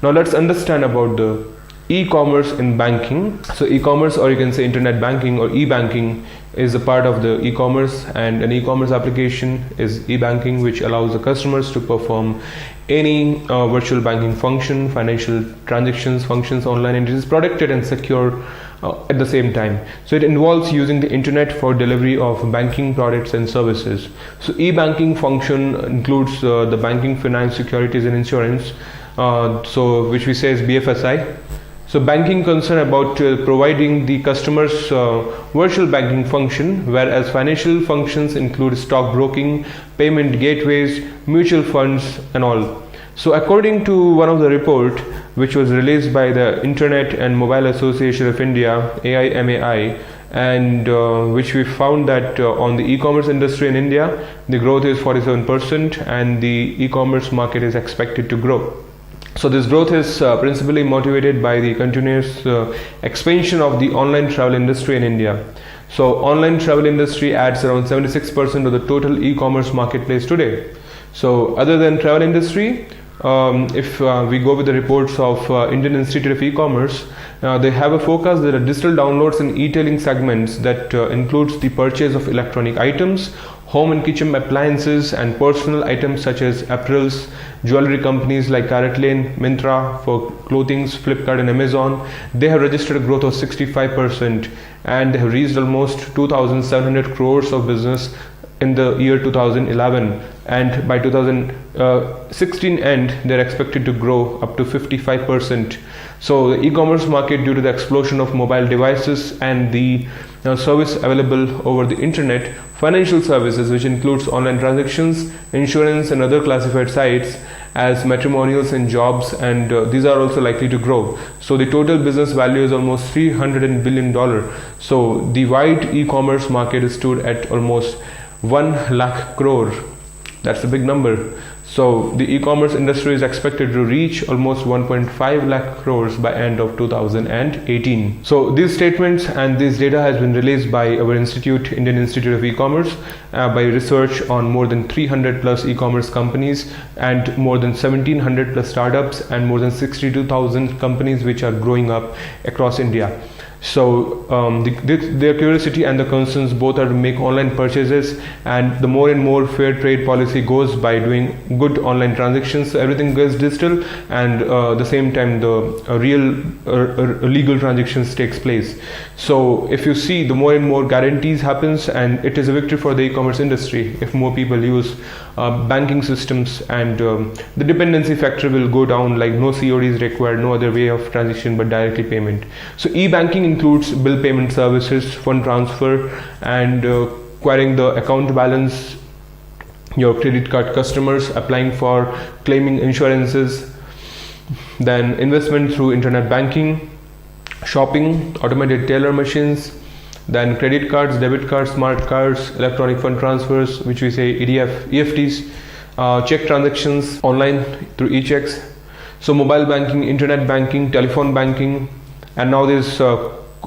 Now let's understand about the e-commerce in banking. So e-commerce, or you can say internet banking or e-banking, is a part of the e-commerce, and an e-commerce application is e-banking, which allows the customers to perform any virtual banking function, financial transactions, functions online, and it is protected and secure at the same time. So it involves using the internet for delivery of banking products and services. So e-banking function includes the banking, finance, securities, and insurance, which we say is BFSI. So banking concern about providing the customers virtual banking function, whereas financial functions include stock broking, payment gateways, mutual funds, and all. So according to one of the report which was released by the Internet and Mobile Association of India, AIMAI, and which we found that on the e-commerce industry in India, the growth is 47%, and the e-commerce market is expected to grow. So this growth is principally motivated by the continuous expansion of the online travel industry in India. So online travel industry adds around 76% of the total e-commerce marketplace today. So other than travel industry, if we go with the reports of Indian Institute of E-Commerce, they have a forecast that digital downloads in e-tailing segments that includes the purchase of electronic items, home and kitchen appliances, and personal items such as apparels. Jewelry companies like CaratLane, Myntra for clothing, Flipkart and Amazon, they have registered a growth of 65%, and they have reached almost 2,700 crores of business in the year 2011, and by 2016 end they're expected to grow up to 55%. So the e-commerce market, due to the explosion of mobile devices and the service available over the internet, financial services which includes online transactions, insurance and other classified sites as matrimonials and jobs, and these are also likely to grow. So the total business value is almost $300 billion. So the wide e-commerce market is stood at almost 1 lakh crore. That's a big number. So the e-commerce industry is expected to reach almost 1.5 lakh crores by end of 2018. So these statements and this data has been released by our institute, Indian Institute of E-Commerce, by research on more than 300 plus e-commerce companies and more than 1700 plus startups and more than 62,000 companies which are growing up across India. So their curiosity and the concerns both are to make online purchases, and the more and more fair trade policy goes by doing good online transactions, so everything goes digital, and the same time the real legal transactions takes place. So if you see, the more and more guarantees happens, and it is a victory for the e-commerce industry if more people use banking systems, and the dependency factor will go down, like no COD is required, no other way of transaction but directly payment. So e-banking includes bill payment services, fund transfer, and querying the account balance, your credit card customers, applying for claiming insurances, then investment through internet banking, shopping, automated teller machines, then credit cards, debit cards, smart cards, electronic fund transfers, which we say EFTs, check transactions online through e-checks, so mobile banking, internet banking, telephone banking, and now there's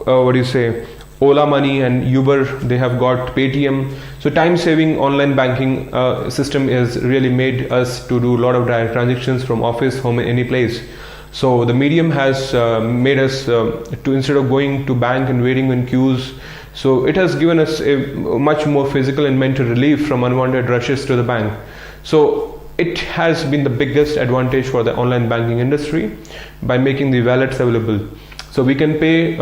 Ola Money and Uber, they have got Paytm. So time saving online banking system has really made us to do a lot of direct transactions from office, home, any place. So the medium has made us to, instead of going to bank and waiting in queues, so it has given us a much more physical and mental relief from unwanted rushes to the bank. So it has been the biggest advantage for the online banking industry by making the wallets available. So we can pay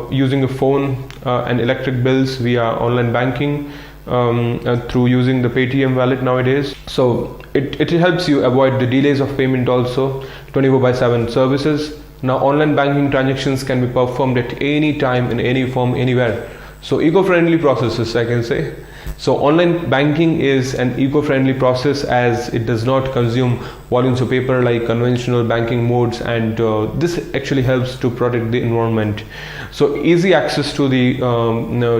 using a phone and electric bills via online banking through using the Paytm wallet nowadays. So it helps you avoid the delays of payment also, 24/7 services. Now online banking transactions can be performed at any time, in any form, anywhere. So eco-friendly processes, I can say. So online banking is an eco-friendly process as it does not consume volumes of paper like conventional banking modes, and this actually helps to protect the environment. So easy access to the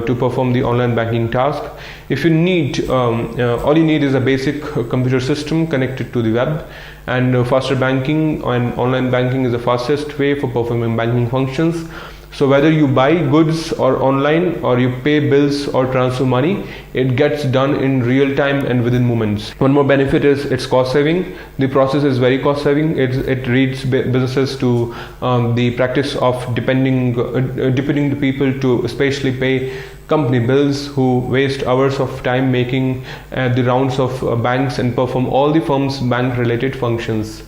to perform the online banking task. If you need, all you need is a basic computer system connected to the web, and faster banking and online banking is the fastest way for performing banking functions. So whether you buy goods or online, or you pay bills or transfer money, it gets done in real time and within moments. One more benefit is it's cost saving. The process is very cost saving. It leads businesses to the practice of depending the people to especially pay company bills, who waste hours of time making the rounds of banks and perform all the firm's bank related functions.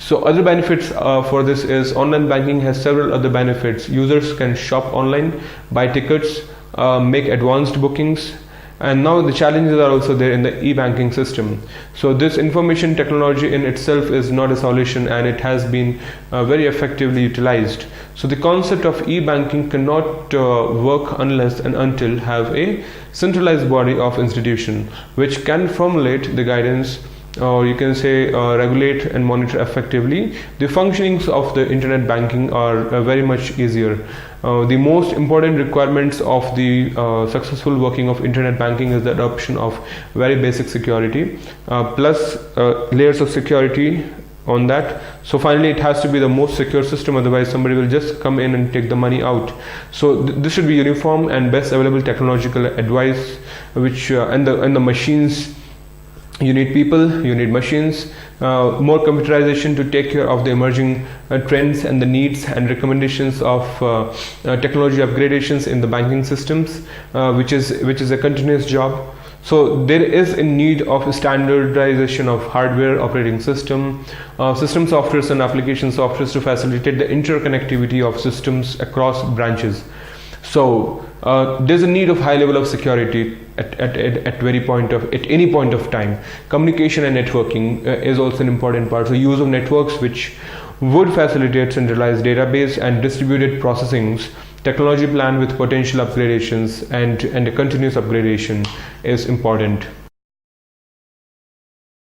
So other benefits for this is online banking has several other benefits. Users can shop online, buy tickets, make advanced bookings, and now the challenges are also there in the e-banking system. So this information technology in itself is not a solution, and it has been very effectively utilized. So the concept of e-banking cannot work unless and until have a centralized body of institution which can formulate the guidance, or you can say regulate and monitor effectively. The functionings of the internet banking are very much easier. The most important requirements of the successful working of internet banking is the adoption of very basic security plus layers of security on that. So finally it has to be the most secure system, otherwise somebody will just come in and take the money out. So this should be uniform and best available technological advice, which and the machines. You need people, you need machines, more computerization to take care of the emerging trends and the needs and recommendations of technology upgradations in the banking systems, which is a continuous job. So there is a need of standardization of hardware, operating system, system softwares and application softwares to facilitate the interconnectivity of systems across branches. So there's a need of high level of security at any point of time. Communication and networking is also an important part. So use of networks which would facilitate centralized database and distributed processings. Technology plan with potential upgradations and a continuous upgradation is important.